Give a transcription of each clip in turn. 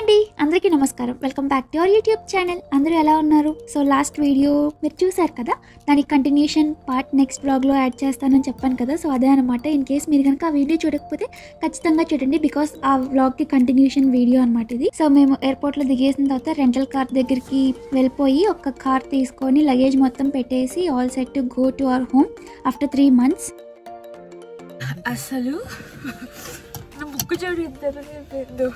అండి, అందరికీ నమస్కారం. Welcome back to our YouTube channel. అందరూ ఎలా ఉన్నారు? సో లాస్ట్ వీడియో మీరు చూసారు కదా, దానికి కంటిన్యూషన్ పార్ట్ నెక్స్ట్ వ్లాగ్లో యాడ్ చేస్తానని చెప్పాను కదా. సో అదే అనమాట. ఇన్ కేస్ మీరు కనుక ఆ వీడియో చూడకపోతే ఖచ్చితంగా చూడండి, బికాస్ ఆ వ్లాగ్కి కంటిన్యూషన్ వీడియో అనమాట ఇది. సో మేము ఎయిర్పోర్ట్లో దిగేసిన తర్వాత రెంటల్ కార్ దగ్గరికి వెళ్ళిపోయి ఒక కార్ తీసుకొని లగేజ్ మొత్తం పెట్టేసి all set to go to our home after 3 months. అసలు నా ముక్కు చెడు ఎంత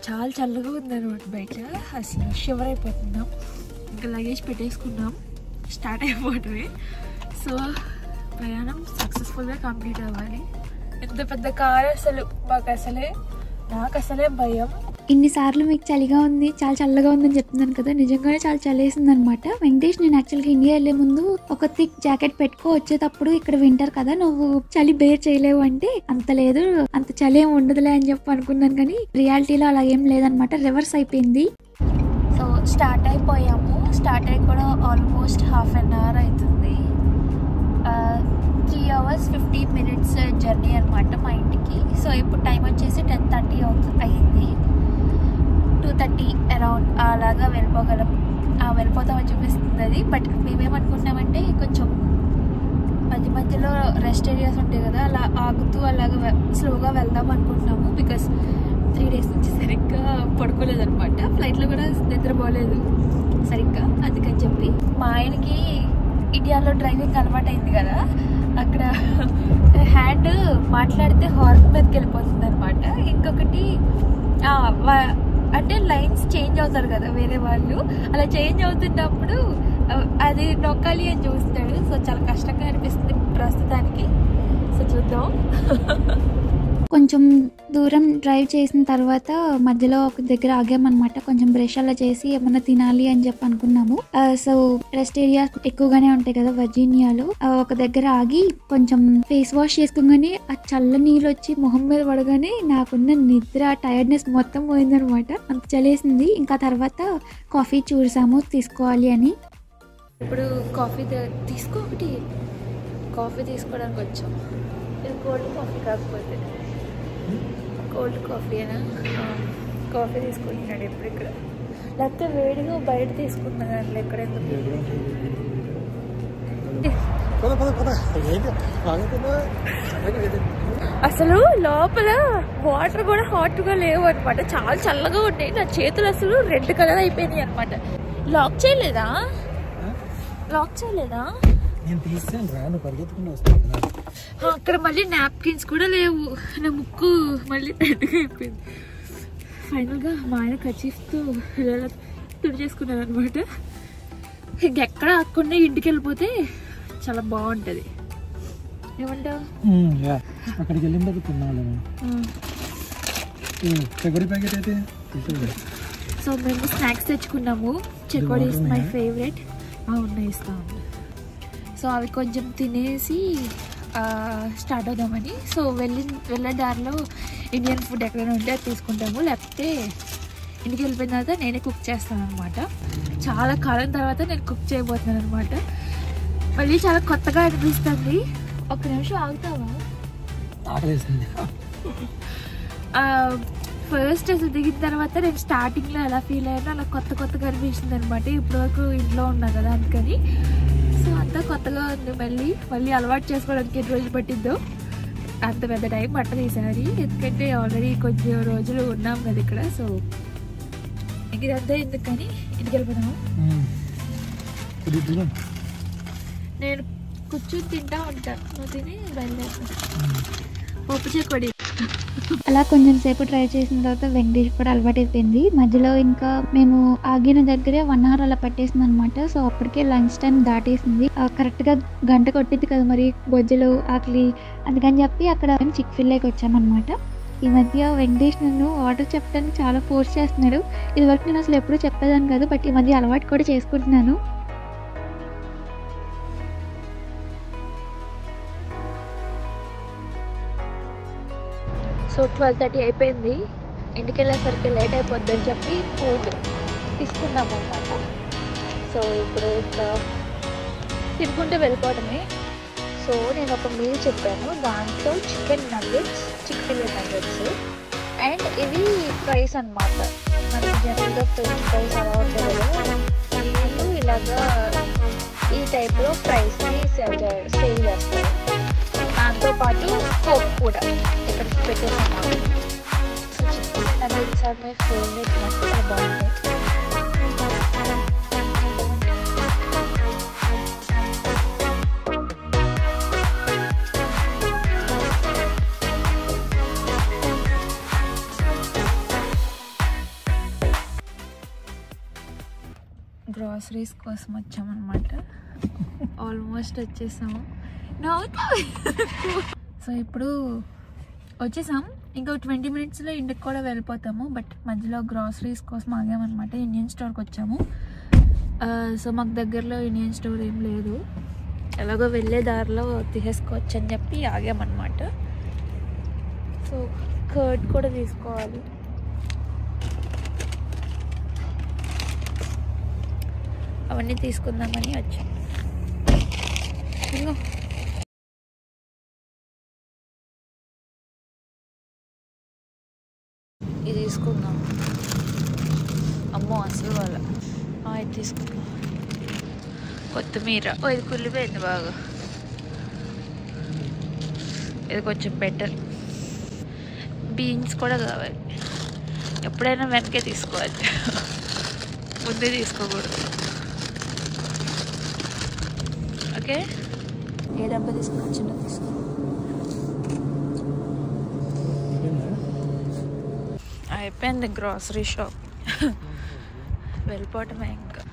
చాలా చల్లగా ఉందన్నమాట బయట. అసలు షివర్ అయిపోతున్నాం. ఇంకా లగేజ్ పెట్టేసుకున్నాం, స్టార్ట్ అయిపోవటమే. సో ప్రయాణం సక్సెస్ఫుల్గా కంప్లీట్ అవ్వాలి. ఎంత పెద్ద కార్ అసలు నాకు అసలే భయం. ఇన్నిసార్లు మీకు చలిగా ఉంది, చాలా చల్లగా ఉందని చెప్తున్నాను కదా, నిజంగానే చాలా చలేసింది అనమాట. వెంకటేష్, నేను యాక్చువల్గా ఇండియా వెళ్ళే ముందు ఒక థిక్ జాకెట్ పెట్టుకో, వచ్చేటప్పుడు ఇక్కడ వింటర్ కదా, నువ్వు చలి బేర్ చేయలేవు అంటే, అంత లేదు, అంత చలి ఏమి ఉండదులే అని చెప్పి అనుకున్నాను. కానీ రియాలిటీలో అలా ఏం లేదనమాట, రివర్స్ అయిపోయింది. సో స్టార్ట్ అయిపోయాము. స్టార్ట్ అయ్యి కూడా ఆల్మోస్ట్ ½ an hour అవుతుంది. 3 hours 15 minutes జర్నీ అనమాట మా ఇంటికి. సో ఇప్పుడు టైం వచ్చేసి 10:30 అయింది. 2:30 అరౌండ్ అలాగా వెళ్ళిపోగలం, వెళ్ళిపోతామని చూపిస్తుంది అది. బట్ మేమేమనుకుంటున్నామంటే కొంచెం మధ్యలో రెస్ట్ ఏరియాస్ ఉంటాయి కదా, అలా ఆగుతూ అలాగా స్లోగా వెళ్దాం అనుకుంటున్నాము. బికాస్ 3 days నుంచి సరిగ్గా పడుకోలేదన్నమాట. ఫ్లైట్లో కూడా నిద్రపోలేదు సరిగ్గా. అందుకని చెప్పి మా ఆయనకి ఇండియాలో డ్రైవింగ్ అలవాటు అయింది కదా, అక్కడ హ్యాండ్ మాట్లాడితే హార్న్ మీదకి వెళ్ళిపోతుంది అనమాట. ఇంకొకటి అంటే లైన్స్ చేంజ్ అవుతారు కదా వేరే వాళ్ళు, అలా చేంజ్ అవుతున్నప్పుడు అది నొక్కాలి అని చూస్తాడు. సో చాలా కష్టంగా అనిపిస్తుంది ప్రస్తుతానికి. సో చూద్దాం. కొంచెం దూరం డ్రైవ్ చేసిన తర్వాత మధ్యలో ఒక దగ్గర ఆగామన్నమాట. కొంచెం బ్రష్ అలా చేసి ఏమన్నా తినాలి అని చెప్పి అనుకున్నాము. సో రెస్ట్ ఏరియా ఎక్కువగానే ఉంటాయి కదా వర్జీనియాలో. ఒక దగ్గర ఆగి కొంచెం ఫేస్ వాష్ చేసుకోగానే ఆ చల్ల నీళ్ళు వచ్చి మొహం మీద పడగానే నాకున్న నిద్ర, టైర్డ్నెస్ మొత్తం పోయిందనమాట. అంత చలేసింది. ఇంకా తర్వాత కాఫీ చూసాము తీసుకోవాలి అని. ఇప్పుడు కాఫీ తీసుకోవడానికి వచ్చాం. ఇది కోల్డ్ కాఫీ కాకపోతే కోల్డ్ కాఫీ అయినా కాఫీ తీసుకుంటున్నాడు ఎప్పుడు ఇక్కడ. లేకపోతే వేడిగా బయట తీసుకున్నా దాంట్లో ఎక్కడ అసలు లోపల వాటర్ కూడా హాట్గా లేవు అనమాట, చాలా చల్లగా ఉన్నాయి. నా చేతులు అసలు రెడ్ కలర్ అయిపోయినాయి అనమాట. లాక్ చేయలేదా? అక్కడ మళ్ళీ నాప్కిన్స్ కూడా లేవు. నా ముక్కు మళ్ళీ రెడ్గా అయిపోయింది. ఫైనల్గా మా ఆయన కర్చీఫ్తో ఇలా తుడిచేసుకున్నారు అనమాట. ఇంకెక్కడ ఆకుండా ఇంటికి వెళ్ళిపోతే చాలా బాగుంటుంది. ఏమంటావు? అక్కడికి వెళ్ళిన తర్వాత తిన్నాను. సో మేము స్నాక్స్ తెచ్చుకున్నాము. చెకోడీ ఇస్ మై ఫేవరెట్. ఉన్నాయి, ఇస్తాము. సో అవి కొంచెం తినేసి స్టార్ట్ అవుదామని. సో వెళ్ళే దారిలో ఇండియన్ ఫుడ్ ఎక్కడైనా ఉంటే అది తీసుకుంటాము, లేకపోతే ఇంటికి వెళ్ళిపోయిన తర్వాత నేనే కుక్ చేస్తాను అనమాట. చాలా కాలం తర్వాత నేను కుక్ చేయబోతున్నాను అనమాట. మళ్ళీ చాలా కొత్తగా అనిపిస్తుంది. ఒక్క నిమిషం ఆగుతావా? ఫస్ట్ అసలు దిగిన తర్వాత నేను స్టార్టింగ్లో ఎలా ఫీల్ అయ్యానో అలా కొత్తగా అనిపించింది అనమాట. ఇప్పటివరకు ఇంట్లో ఉన్నా కదా అందుకని. సో అంతా కొత్తగా ఉంది. మళ్ళీ అలవాటు చేసుకోవడానికి ఎన్ని రోజులు పట్టిందో అంత పెద్ద టైం పట్టదు ఈసారి, ఎందుకంటే ఆల్రెడీ కొంచెం రోజులు ఉన్నాం కదా ఇక్కడ. సో ఇదంతా ఎందుకని ఇంటికి వెళ్ళిపోతాము. నేను కూర్చొని తింటా ఉంటాను, నువ్వు తిని బయలుదేరుతాను. పప్పు చెకోడి. అలా కొంచెం సేపు ట్రై చేసిన తర్వాత వెంకటేష్ కూడా అలవాటు అయిపోయింది. మధ్యలో ఇంకా మేము ఆగిన దగ్గరే 1 hour అలా పట్టేసింది అనమాట. సో అప్పటికే లంచ్ టైం దాటేసింది. కరెక్ట్గా గంట కొట్టింది కదా మరి, బొజ్జలు ఆకలి, అందుకని చెప్పి అక్కడ చిక్-ఫిల్-ఏకి వచ్చామన్నమాట. ఈ మధ్య వెంకటేష్ నన్ను ఆర్డర్ చెప్పడానికి చాలా ఫోర్స్ చేస్తున్నాడు. ఇదివరకు నేను అసలు ఎప్పుడూ చెప్పేదాన్ని కాదు, బట్ ఈ మధ్య అలవాటు కూడా చేసుకుంటున్నాను. సో 12:30 అయిపోయింది. ఇంటికి వెళ్ళేసరికి లేట్ అయిపోద్ది అని చెప్పి ఫుడ్ తీసుకున్నాము అన్నమాట. సో ఇప్పుడు ఇట్లా తినుకుంటూ వెళ్ళిపోవడమే. సో నేను ఒక మీల్ చెప్పాను, దాంట్లో చికెన్ ఫిల్లెట్ నగ్గెట్స్, అండ్ ఇవి ఫ్రైస్ అన్నమాట. మనకి జనరల్గా ఫ్రెంచ్ ఫ్రైస్ అలా ఉంటాయి కదా, వీళ్ళు ఇలాగా ఈ టైప్లో ఫ్రైస్ని సేవ్ చేస్తారు. దాంతోపాటు కోక్ కూడా ఇక్కడికి పెట్టేసాను. So chicken nuggets are my favourite, చాలా బాగుంటాయి. గ్రాసరీస్ కోసం వచ్చామన్నమాట. ఆల్మోస్ట్ వచ్చేసాము. సో ఇప్పుడు వచ్చేసాం. ఇంకో 20 minutesలో ఇంటికి కూడా వెళ్ళిపోతాము. బట్ మధ్యలో గ్రాసరీస్ కోసం ఆగామన్నమాట. ఇండియన్ స్టోర్కి వచ్చాము. సో మాకు దగ్గరలో ఇండియన్ స్టోర్ ఏం లేదు, ఎలాగో వెళ్ళే దారిలో తీసేసుకోవచ్చు అని చెప్పి ఆగామన్నమాట. సో కర్డ్ కూడా తీసుకోవాలి. అవన్నీ తీసుకుందామని వచ్చాను. ఇది తీసుకుందాం. అమ్మో అసలు వాళ్ళ ఇది తీసుకుందాం. కొత్తిమీర, ఇది కుళ్ళిపోయింది బాగా, ఇది కొంచెం బెటర్. బీన్స్ కూడా కావాలి. ఎప్పుడైనా వెనకే తీసుకోవాలి, ముందే తీసుకోకూడదు. ఓకే, ఏ డబ్బా తీసుకున్నా, చిన్న తీసుకో. అయిపోయింది గ్రాసరీ షాప్, వెళ్ళిపోవటమే ఇంకా.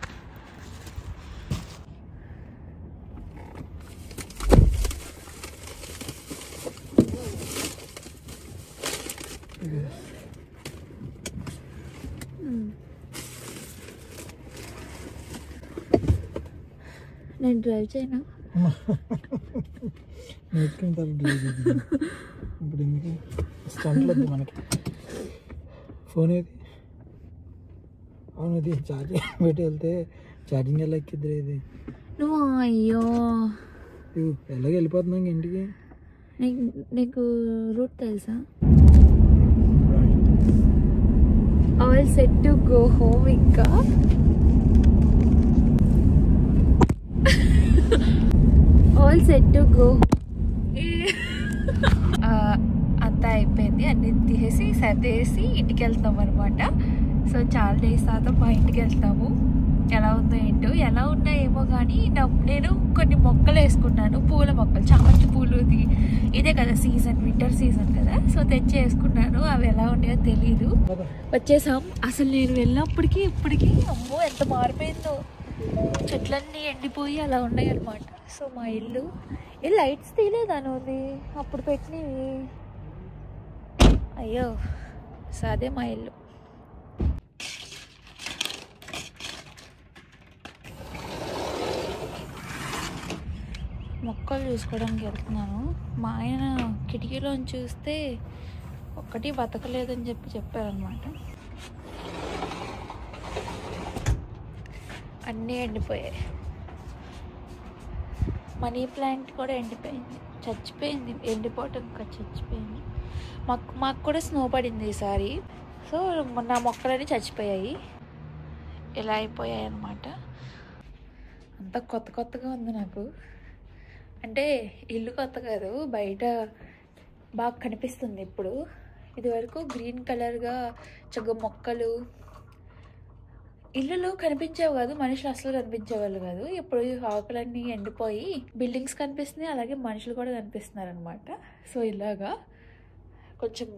నేను డ్రైవ్ చేయను, నేర్చుకుంటారు డ్రైవ్ చేసి. ఇప్పుడు ఎందుకు స్టంట్లు వద్దు మనకి. ఫోన్ ఏది? అవును, అది ఛార్జింగ్ పెట్టి వెళ్తే ఛార్జింగ్ ఎలా ఎక్కిద్దరు ఇది? నువ్వు అయ్యో ఎలాగ వెళ్ళిపోతున్నాం ఇంటికి. నీకు రూట్ తెలుసా? All set to go home. ఇంకా ఆల్ సెట్ టు గో. అంతా అయిపోయింది, అన్ని తీసేసి సర్దేసి ఇంటికి వెళ్తాం అనమాట. సో చాలా డేస్ తర్వాత మా ఇంటికి వెళ్తాము. ఎలా ఉందో ఏంటో, ఎలా ఉన్నాయేమో కానీ నేను కొన్ని మొక్కలు వేసుకున్నాను, పూల మొక్కలు, చామంతి పూలు. ఇదే కదా సీజన్, వింటర్ సీజన్ కదా. సో తెచ్చి వేసుకున్నాను. అవి ఎలా ఉన్నాయో తెలీదు. వచ్చేసాం. అసలు నేను వెళ్ళినప్పటికీ ఇప్పటికీ అమ్మో ఎంత మారిపోయిందో. చెట్లన్నీ ఎండిపోయి అలా ఉన్నాయి అనమాట. సో మా ఇల్లు, ఈ లైట్స్ తీయలేదాను అది అప్పుడు పెట్టినవి. అయ్యో, సో అదే మా ఇల్లు. మొక్కలు చూసుకోవడానికి వెళ్తున్నాను. మా ఆయన కిటికీలోని చూస్తే ఒక్కటి బతకలేదని చెప్పారనమాట. అన్నీ ఎండిపోయాయి. మనీ ప్లాంట్ కూడా ఎండిపోయింది, చచ్చిపోయింది. ఎండిపోవటం ఇంకా చచ్చిపోయింది. మాకు కూడా స్నో పడింది ఈసారి. సో నా మొక్కలన్నీ చచ్చిపోయాయి, ఇలా అయిపోయాయి అన్నమాట. అంతా కొత్తగా ఉంది నాకు. అంటే ఇల్లు కొత్త కాదు, బయట బాగా కనిపిస్తుంది ఇప్పుడు. ఇదివరకు గ్రీన్ కలర్గా చక్కగా మొక్కలు ఇల్లులో కనిపించేవి కాదు, మనుషులు అసలు కనిపించేవాళ్ళు కాదు. ఇప్పుడు ఆకులన్నీ ఎండిపోయి బిల్డింగ్స్ కనిపిస్తున్నాయి, అలాగే మనుషులు కూడా కనిపిస్తున్నారు అనమాట. సో ఇలాగా కొంచెం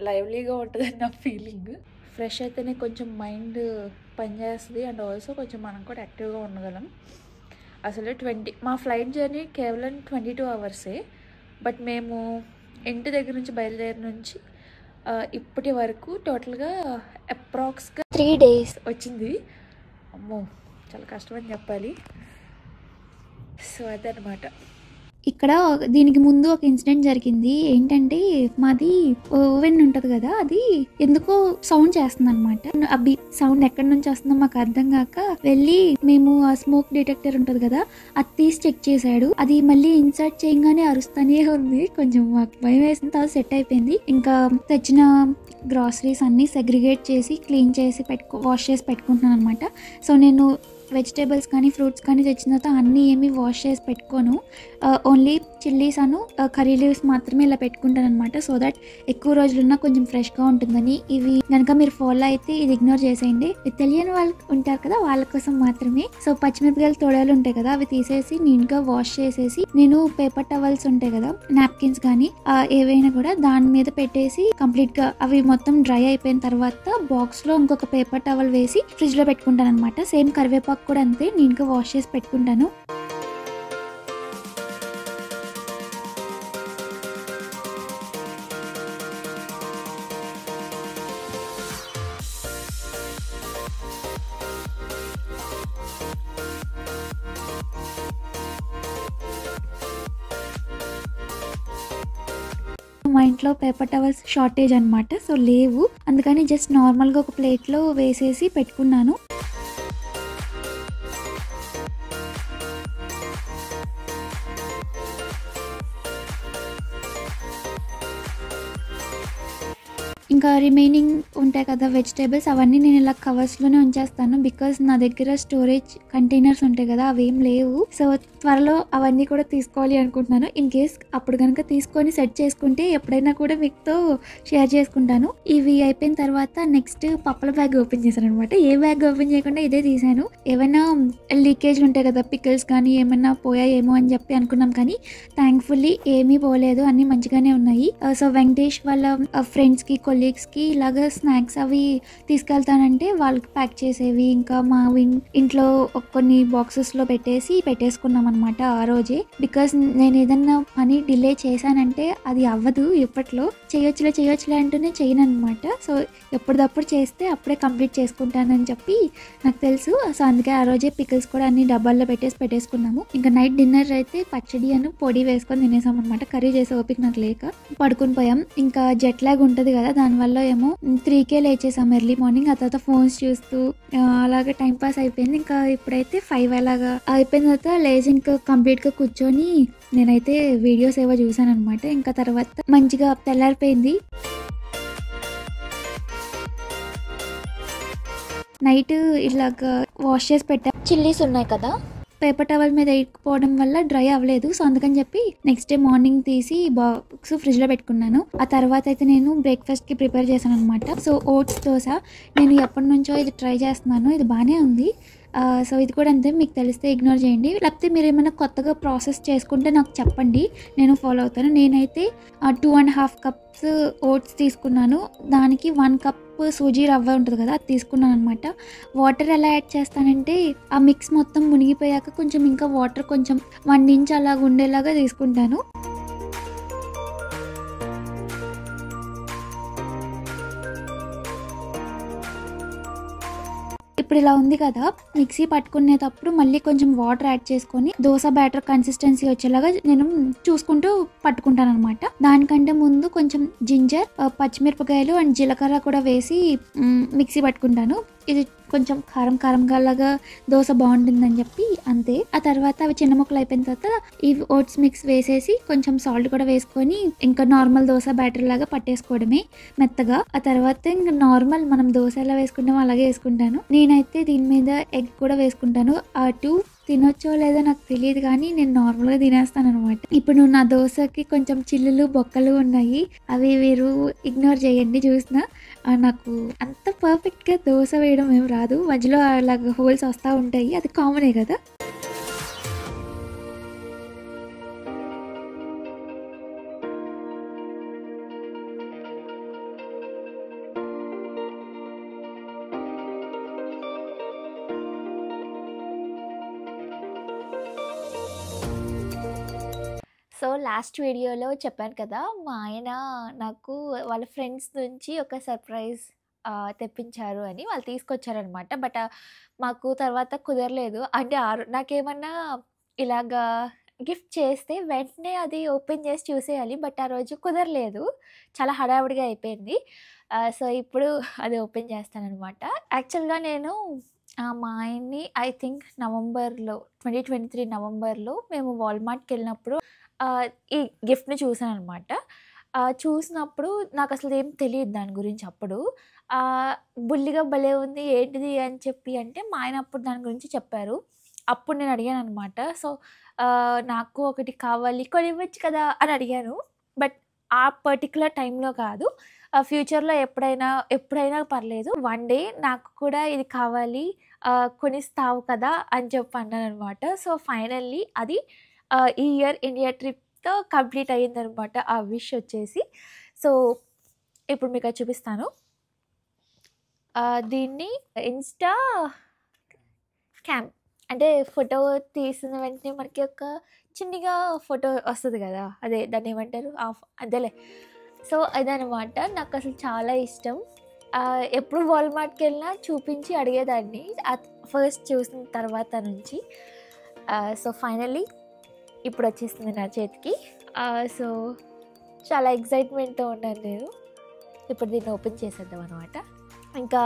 లైవ్లీగా ఉంటుందని నా ఫీలింగ్. ఫ్రెష్ అయితేనే కొంచెం మైండ్ పనిచేస్తుంది, అండ్ ఆల్సో కొంచెం మనం కూడా యాక్టివ్గా ఉండగలం. అసలు మా ఫ్లైట్ జర్నీ కేవలం 22 అవర్సే. బట్ మేము ఇంటి దగ్గర నుంచి బయలుదేరి నుంచి ఇప్పటి వరకు టోటల్గా అప్రాక్స్గా 3 days వచ్చింది. అమ్మో చాలా కష్టమని చెప్పాలి. సో అదనమాట. ఇక్కడ దీనికి ముందు ఒక ఇన్సిడెంట్ జరిగింది. ఏంటంటే మాది ఓవెన్ ఉంటుంది కదా, అది ఎందుకో సౌండ్ చేస్తుంది అనమాట. అవి సౌండ్ ఎక్కడి నుంచి వస్తుందో మాకు అర్థం కాక వెళ్ళి మేము ఆ స్మోక్ డిటెక్టర్ ఉంటుంది కదా, అది తీసి చెక్ చేశాడు. అది మళ్ళీ ఇన్సర్ట్ చేయగానే అరుస్తానే ఉంది. కొంచెం మాకు భయం వేసిన తర్వాత సెట్ అయిపోయింది. ఇంకా తెచ్చిన గ్రాసరీస్ అన్నీ సెగ్రిగేట్ చేసి క్లీన్ చేసి వాష్ చేసి పెట్టుకుంటున్నాను అనమాట. సో నేను వెజిటేబుల్స్ కానీ ఫ్రూట్స్ కానీ తెచ్చిన తర్వాత అన్నీ ఏమీ వాష్ చేసి పెట్టుకోను. ఓన్లీ చిల్లీస్ కర్రీ లీవ్స్ మాత్రమే ఇలా పెట్టుకుంటాను అనమాట. సో దట్ ఎక్కువ రోజులున్నా కొంచెం ఫ్రెష్గా ఉంటుందని. ఇవి కనుక మీరు ఫాలో అయితే ఇది ఇగ్నోర్ చేసేయండి. ఇది తెలియని వాళ్ళు ఉంటారు కదా, వాళ్ళ కోసం మాత్రమే. సో పచ్చిమిరపకాయలు తొడలు ఉంటాయి కదా, అవి తీసేసి నీట్గా వాష్ చేసేసి నేను పేపర్ టవల్స్ ఉంటాయి కదా, నాప్కిన్స్ కానీ ఏవైనా కూడా దాని మీద పెట్టేసి కంప్లీట్గా అవి మొత్తం డ్రై అయిపోయిన తర్వాత బాక్స్లో ఇంకొక పేపర్ టవల్ వేసి ఫ్రిడ్జ్లో పెట్టుకుంటాను అనమాట. సేమ్ కరివేపాకు కూడా అంతే, నీట్గా వాష్ చేసి పెట్టుకుంటాను. మా ఇంట్లో పేపర్ టవల్స్ షార్టేజ్ అనమాట, సో లేవు. అందుకని జస్ట్ నార్మల్గా ఒక ప్లేట్లో వేసేసి పెట్టుకున్నాను. ఇంకా రిమైనింగ్ ఉంటాయి కదా వెజిటేబుల్స్, అవన్నీ నేను ఇలా కవర్స్లోనే ఉంచేస్తాను. బికాజ్ నా దగ్గర స్టోరేజ్ కంటైనర్స్ ఉంటాయి కదా, అవేం లేవు. సో త్వరలో అవన్నీ కూడా తీసుకోవాలి అనుకుంటున్నాను. ఇన్ కేస్ అప్పుడు కనుక తీసుకొని సెట్ చేసుకుంటే ఎప్పుడైనా కూడా మీతో షేర్ చేసుకుంటాను. ఇవి అయిపోయిన తర్వాత నెక్స్ట్ పప్పుల బ్యాగ్ ఓపెన్ చేశాను అనమాట. ఏ బ్యాగ్ ఓపెన్ చేయకుండా ఇదే తీసాను. ఏమైనా లీకేజ్లు ఉంటాయి కదా, పికిల్స్ కానీ ఏమైనా పోయాయేమో అని చెప్పి అనుకున్నాం, కానీ థ్యాంక్ఫుల్లీ ఏమీ పోలేదు, అన్నీ మంచిగానే ఉన్నాయి. సో వెంకటేష్ వాళ్ళ ఫ్రెండ్స్కి కొలీగ్స్కి ఇలాగ స్నాక్స్ అవి తీసుకెళ్తానంటే వాళ్ళకి ప్యాక్ చేసేవి, ఇంకా మా ఇంట్లో కొన్ని బాక్సెస్లో పెట్టేసుకున్నాం అనమాట ఆ రోజే. బికాస్ నేను ఏదన్నా పని డిలే చేశానంటే అది అవ్వదు, ఇప్పట్లో చేయొచ్చులే అంటూనే చేయను అనమాట. సో ఎప్పటిదప్పుడు చేస్తే అప్పుడే కంప్లీట్ చేసుకుంటానని చెప్పి నాకు తెలుసు. సో అందుకే ఆ రోజే పికిల్స్ కూడా అన్ని డబ్బాల్లో పెట్టేసుకున్నాము. ఇంకా నైట్ డిన్నర్ అయితే పచ్చడి పొడి వేసుకొని తినేసాం అనమాట. కర్రీ చేసే ఓపిక నాకు లేక పడుకుని పోయాం. ఇంకా జెట్ లాగ్ ఉంటుంది కదా, దానివల్ల ఏమో 3కే లేచేసాం ఎర్లీ మార్నింగ్. ఆ తర్వాత ఫోన్స్ చూస్తూ అలాగే టైం పాస్ అయిపోయింది. ఇంకా ఇప్పుడైతే 5 అలాగా అయిపోయిన తర్వాత లేచి ఇంకా కంప్లీట్గా కూర్చొని నేనైతే వీడియోస్ ఏవో చూసాను అనమాట. ఇంకా తర్వాత మంచిగా తెల్లారిపోయింది. నైట్ ఇలాగ వాష్ చేసి పెట్టా చిల్లీస్ ఉన్నాయి కదా, పేపర్ టవల్ మీద వేయకపోవడం వల్ల డ్రై అవ్వలేదు. సో అందుకని చెప్పి నెక్స్ట్ డే మార్నింగ్ తీసి బాక్స్ ఫ్రిడ్జ్లో పెట్టుకున్నాను. ఆ తర్వాత అయితే నేను బ్రేక్ఫాస్ట్కి ప్రిపేర్ చేశాను అనమాట. సో ఓట్స్ దోశ నేను ఎప్పటి నుంచో ఇది ట్రై చేస్తున్నాను, ఇది బాగానే ఉంది. సో ఇది కూడా అంతే, మీకు తెలిస్తే ఇగ్నోర్ చేయండి. లేకపోతే మీరు ఏమైనా కొత్తగా ప్రాసెస్ చేసుకుంటే నాకు చెప్పండి, నేను ఫాలో అవుతాను. నేనైతే 2.5 కప్స్ ఓట్స్ తీసుకున్నాను, దానికి 1 కప్ సూజీ రవ్వ ఉంటుంది కదా, అది తీసుకున్నాను అనమాట. వాటర్ ఎలా యాడ్ చేస్తానంటే ఆ మిక్స్ మొత్తం మునిగిపోయాక కొంచెం ఇంకా వాటర్ కొంచెం 1 ఇంచ్ అలాగ ఉండేలాగా తీసుకుంటాను. ఇప్పుడు ఇలా ఉంది కదా, మిక్సీ పట్టుకునేటప్పుడు మళ్ళీ కొంచెం వాటర్ యాడ్ చేసుకొని దోశ బ్యాటర్ కన్సిస్టెన్సీ వచ్చేలాగా నేను చూసుకుంటూ పట్టుకుంటాను అనమాట. దానికంటే ముందు కొంచెం జింజర్, పచ్చిమిరపకాయలు అండ్ జీలకర్ర కూడా వేసి మిక్సీ పట్టుకుంటాను. ఇది కొంచెం కారంగా లాగా దోశ బాగుంటుందని చెప్పి అంతే. ఆ తర్వాత అవి చిన్న ముక్కలు అయిపోయిన తర్వాత ఈ ఓట్స్ మిక్స్ వేసేసి కొంచెం సాల్ట్ కూడా వేసుకొని ఇంకా నార్మల్ దోశ బ్యాటర్ లాగా పట్టేసుకోవడమే మెత్తగా. ఆ తర్వాత ఇంకా నార్మల్ మనం దోశ ఎలా వేసుకుంటామో అలాగే వేసుకుంటాను. నేనైతే దీని మీద ఎగ్ కూడా వేసుకుంటాను. అటు తినొచ్చో లేదో నాకు తెలియదు, కానీ నేను నార్మల్గా తినేస్తాను అనమాట. ఇప్పుడు నా దోశకి కొంచెం చిల్లులు బొక్కలు ఉన్నాయి, అవి మీరు ఇగ్నోర్ చేయండి. చూసినా నాకు అంత పర్ఫెక్ట్గా దోశ వేయడం ఏం రాదు, మధ్యలో అలాగ హోల్స్ వస్తూ ఉంటాయి, అది కామనే కదా. సో లాస్ట్ వీడియోలో చెప్పాను కదా, మా ఆయన నాకు వాళ్ళ ఫ్రెండ్స్ నుంచి ఒక సర్ప్రైజ్ తెప్పించారు అని, వాళ్ళు తీసుకొచ్చారనమాట. బట్ మాకు తర్వాత కుదరలేదు. అంటే నాకేమన్నా ఇలాగా గిఫ్ట్ చేస్తే వెంటనే అది ఓపెన్ చేసి చూసేయాలి, బట్ ఆ రోజు కుదరలేదు, చాలా హడావుడిగా అయిపోయింది. సో ఇప్పుడు అది ఓపెన్ చేస్తానన్నమాట. యాక్చువల్గా నేను మా ఆయన్ని ఐ థింక్ 2023 నవంబర్లో మేము వాల్మార్ట్కి వెళ్ళినప్పుడు ఈ గిఫ్ట్ని చూసాను అనమాట. చూసినప్పుడు నాకసలు ఏం తెలీదు దాని గురించి అప్పుడు. బుల్లిగా భలే ఉంది ఏంటిది అని చెప్పి అంటే, మా ఆయన అప్పుడు దాని గురించి చెప్పారు. అప్పుడు నేను అడిగాననమాట. సో, నాకు ఒకటి కావాలి కొనివ్వచ్చు కదా అని అడిగాను. బట్ ఆ పర్టిక్యులర్ టైంలో కాదు. ఫ్యూచర్‌లో ఎప్పుడైనా పర్లేదు. వన్ డే నాకు కూడా ఇది కావాలి కొనిస్తావు కదా అని చెప్పి అన్నాననమాట. సో, ఫైనల్లీ అది ఈ ఇయర్ ఇండియా ట్రిప్‌తో కంప్లీట్ అయిందనమాట ఆ విష్ వచ్చేసి. సో, ఇప్పుడు మీకు అది చూపిస్తాను. దీన్ని ఇన్‌స్టా క్యామ్ అంటే ఫోటో తీసిన వెంటనే మనకి ఒక చిన్నగా ఫోటో వస్తది గదా! అదే దాన్నేమంటారు? అదేలే. సో, అదనమాట. నాకసలు చాలా ఇష్టం. ఎప్పుడు వాల్‌మార్ట్‌కెళ్ళినా చూపించి అడిగేదాన్ని. ఫస్ట్ చూసిన తర్వాత నుంచి. సో, ఫైనల్లీ ఇప్పుడొచ్చేసింది నా చేతికి. సో, చాలా ఎక్సైట్‌మెంట్‌తో ఉన్నాను నేను. ఇప్పుడు దీన్ని ఓపెన్ చేసేద్దాం అనమాట. ఇంకా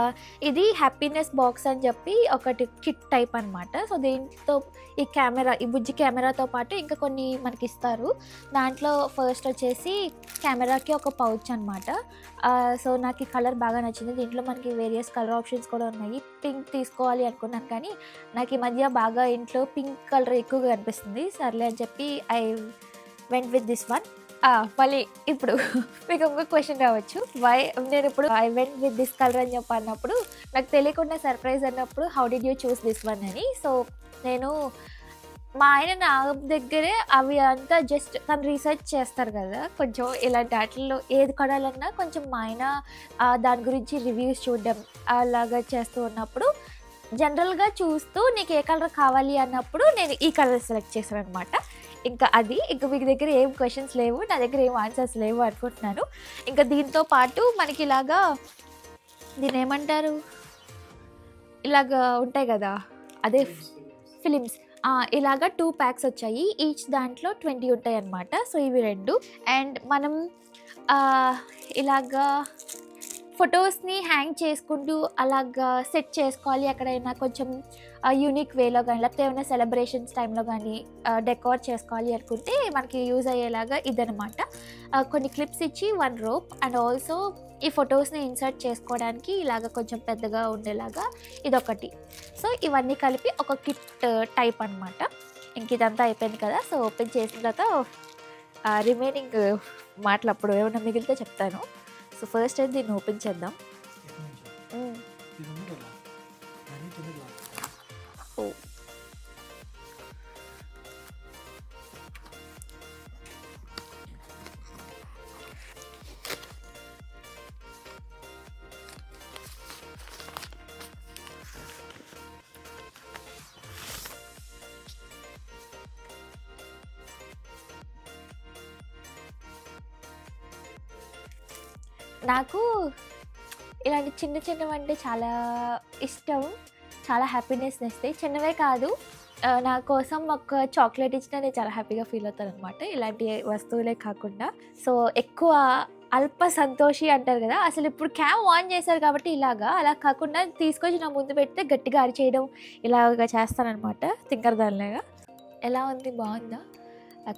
ఇది హ్యాపీనెస్ బాక్స్ అని చెప్పి ఒకటి కిట్ టైప్ అనమాట. సో, దీంతో ఈ బుజ్జి కెమెరాతో పాటు ఇంకా కొన్ని మనకిస్తారు. దాంట్లో ఫస్ట్ వచ్చేసి కెమెరాకి ఒక పౌచ్ అనమాట. సో, నాకు ఈ కలర్ బాగా నచ్చింది. దీంట్లో మనకి వేరియస్ కలర్ ఆప్షన్స్ కూడా ఉన్నాయి. పింక్ తీసుకోవాలి అనుకున్నాను కానీ నాకు ఈ మధ్య బాగా ఇంట్లో పింక్ కలర్ ఎక్కువగా కనిపిస్తుంది. సర్లే అని చెప్పి I went with this one. మళ్ళీ ఇప్పుడు మీకు ఇంకొక క్వశ్చన్ రావచ్చు. నేను ఇప్పుడు I went with this colour అని చెప్పి అన్నప్పుడు నాకు తెలియకుండా సర్ప్రైజ్ అన్నప్పుడు how did you choose this one అని. సో, నేను మా ఆయన నా దగ్గరే అవి అంతా జస్ట్ తను రీసెర్చ్ చేస్తారు కదా, కొంచెం ఇలాంటి వాటిల్లో ఏది కొనాలన్నా కొంచెం మా ఆయన దాని గురించి రివ్యూస్ చూడడం అలాగా చేస్తూ ఉన్నప్పుడు జనరల్గా చూస్తూ నీకు ఏ కలర్ కావాలి అన్నప్పుడు నేను ఈ కలర్ సెలెక్ట్ చేశాను అనమాట. ఇంకా మీకు దగ్గర ఏం క్వశ్చన్స్ లేవు, నా దగ్గర ఏం ఆన్సర్స్ లేవు అనుకుంటున్నాను. ఇంకా దీంతో పాటు మనకి ఇలాగా దీన్ని ఏమంటారు, ఇలాగా ఉంటాయి కదా, అదే ఫిలిమ్స్. ఇలాగా 2 ప్యాక్స్ వచ్చాయి. ఈచ్ దాంట్లో 20 ఉంటాయి అన్నమాట. సో, ఇవి 2. అండ్ మనం ఇలాగా ఫొటోస్ని హ్యాంగ్ చేసుకుంటూ అలాగా సెట్ చేసుకోవాలి ఎక్కడైనా కొంచెం యూనిక్ వేలో కానీ, లేకపోతే ఏమైనా సెలబ్రేషన్స్ టైంలో కానీ డెకోర్ చేసుకోవాలి అనుకుంటే మనకి యూజ్ అయ్యేలాగా ఇదనమాట. కొన్ని క్లిప్స్ ఇచ్చి 1 రోప్ అండ్ ఆల్సో ఈ ఫొటోస్ని ఇన్సర్ట్ చేసుకోవడానికి ఇలాగ కొంచెం పెద్దగా ఉండేలాగా ఇదొకటి. సో, ఇవన్నీ కలిపి ఒక కిట్ టైప్ అనమాట. ఇంక ఇదంతా అయిపోయింది కదా. సో, ఓపెన్ చేసిన తర్వాత రిమైనింగ్ మాటలు అప్పుడు ఏమైనా మిగిలితే చెప్తాను. సో, ఫస్ట్ అయితే దీన్ని ఓపెన్ చేద్దాం. నాకు ఇలాంటి చిన్నవంటే చాలా ఇష్టం. చాలా హ్యాపీనెస్‌ని ఇస్తాయి. చిన్నవే కాదు, నా కోసం ఒక చాక్లెట్ ఇచ్చినా నేను చాలా హ్యాపీగా ఫీల్ అవుతాననమాట. ఇలాంటి వస్తువులే కాకుండా. సో, ఎక్కువ అల్ప సంతోషి అంటారు కదా, అసలు ఇప్పుడు క్యామ్ ఆన్ చేశారు కాబట్టి అలా కాకుండా తీసుకొచ్చి నా ముందు పెడితే గట్టిగా అరిచేయడం ఇలాగా చేస్తాననమాట తింకరదానిలాగా. ఎలా ఉంది, బాగుందా?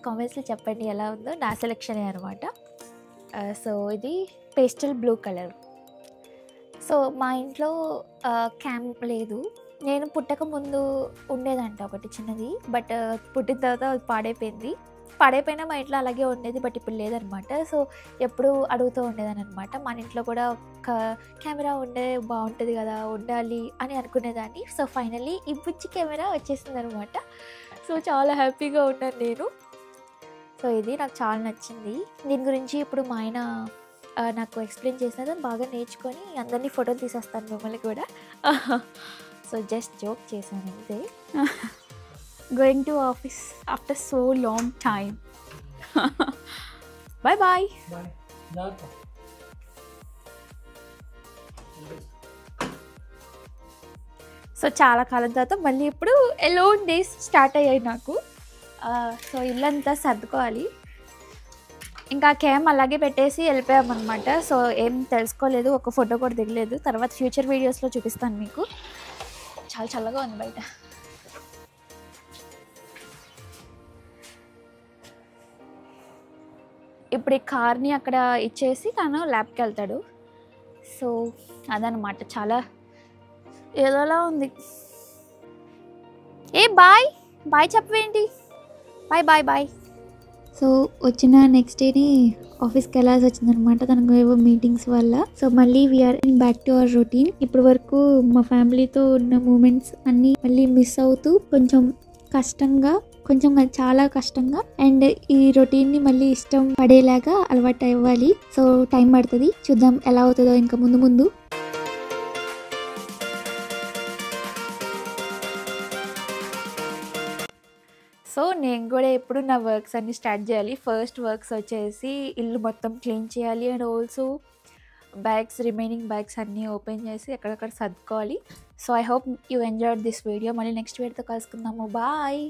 కామెంట్స్లో చెప్పండి ఎలా ఉందో. నా సెలెక్షనే అనమాట. సో, ఇది పేస్టల్ బ్లూ కలర్. సో, మా ఇంట్లో క్యామ్ లేదు. నేను పుట్టక ముందు ఉండేదంట ఒకటి చిన్నది. బట్ పుట్టిన తర్వాత అది పాడైపోయినా మా ఇంట్లో అలాగే ఉండేది. బట్ ఇప్పుడు లేదనమాట. సో, ఎప్పుడు అడుగుతూ ఉండేదాన్ని అనమాట. మన ఇంట్లో కూడా ఒక కెమెరా బాగుంటుంది కదా, ఉండాలి అని అనుకునేదాన్ని. సో, ఫైనల్లీ ఈ బుచ్చి కెమెరా వచ్చేసింది అనమాట. సో, చాలా హ్యాపీగా ఉన్నాను నేను. సో, ఇది నాకు చాలా నచ్చింది. దీని గురించి ఇప్పుడు మా ఆయన నాకు ఎక్స్ప్లెయిన్ చేసినది బాగా నేర్చుకొని అందరినీ ఫోటోలు తీసేస్తాను మిమ్మల్ని కూడా. సో, జస్ట్ జోక్ చేశాను అంతే. Going to office after so long time. Bye bye. So, చాలా కాలం తర్వాత మళ్ళీ ఇప్పుడు ఎలోన్ డేస్ స్టార్ట్ అయ్యాయి నాకు. సో, ఇల్లంతా సర్దుకోవాలి. ఇంకా క్యామ్ అలాగే పెట్టేసి వెళ్ళిపోయామన్నమాట. సో, ఏం తెలుసుకోలేదు, ఒక ఫోటో కూడా దిగలేదు. తర్వాత ఫ్యూచర్ వీడియోస్లో చూపిస్తాను మీకు. చాలా చల్లగా ఉంది బయట. ఇప్పుడు ఈ కార్ని అక్కడ ఇచ్చేసి తను ల్యాబ్కి వెళ్తాడు. సో అదనమాట, చాలా ఏదోలా ఉంది. బాయ్ బాయ్ చెప్పవేంటి? Bye bye bye. సో వచ్చిన నెక్స్ట్ డేని ఆఫీస్కి వెళ్ళాల్సి వచ్చిందనమాట, తనకు ఏవో మీటింగ్స్ వల్ల. సో మళ్ళీ we're back to our routine. ఇప్పటి వరకు మా ఫ్యామిలీతో ఉన్న మూమెంట్స్ అన్నీ మళ్ళీ మిస్ అవుతూ చాలా కష్టంగా అండ్ ఈ రొటీన్ని మళ్ళీ ఇష్టం పడేలాగా అలవాటు అవ్వాలి. సో టైం పడుతుంది, చూద్దాం ఎలా అవుతుందో ఇంకా ముందు ముందు. సో నేను కూడా ఎప్పుడు నా వర్క్స్ అన్ని స్టార్ట్ చేయాలి. ఫస్ట్ వర్క్స్ వచ్చేసి ఇల్లు మొత్తం క్లీన్ చేయాలి అండ్ ఆల్సో రిమైనింగ్ బ్యాగ్స్ అన్నీ ఓపెన్ చేసి ఎక్కడెక్కడ సర్దుకోవాలి. So I hope you enjoyed this video. మళ్ళీ నెక్స్ట్ వీడియోతో కలుసుకుందాము. బాయ్.